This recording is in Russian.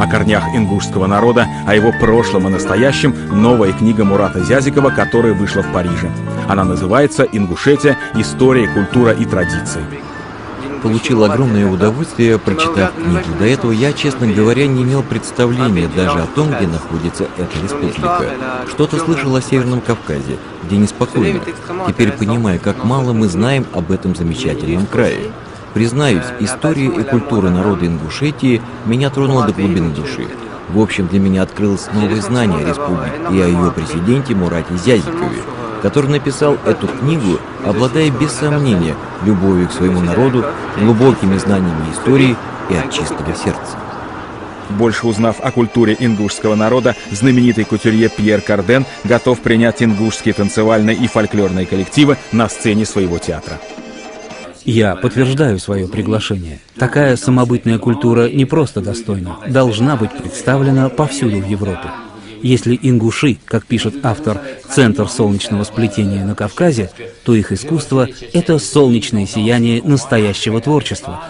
о корнях ингушского народа, о его прошлом и настоящем новая книга Мурата Зязикова, которая вышла в Париже. Она называется «Ингушетия. История, культура и традиции». Получил огромное удовольствие, прочитав книгу. До этого я, честно говоря, не имел представления даже о том, где находится эта республика. Что-то слышал о Северном Кавказе, где неспокойно. Теперь понимаю, как мало мы знаем об этом замечательном крае. Признаюсь, история и культура народа Ингушетии меня тронула до глубины души. В общем, для меня открылось новое знание о республике и о ее президенте Мурате Зязикове, который написал эту книгу, обладая без сомнения любовью к своему народу, глубокими знаниями истории и от чистого сердца. Больше узнав о культуре ингушского народа, знаменитый кутюрье Пьер Карден готов принять ингушские танцевальные и фольклорные коллективы на сцене своего театра. Я подтверждаю свое приглашение. Такая самобытная культура не просто достойна, должна быть представлена повсюду в Европе. Если ингуши, как пишет автор, центр солнечного сплетения на Кавказе, то их искусство — это солнечное сияние настоящего творчества.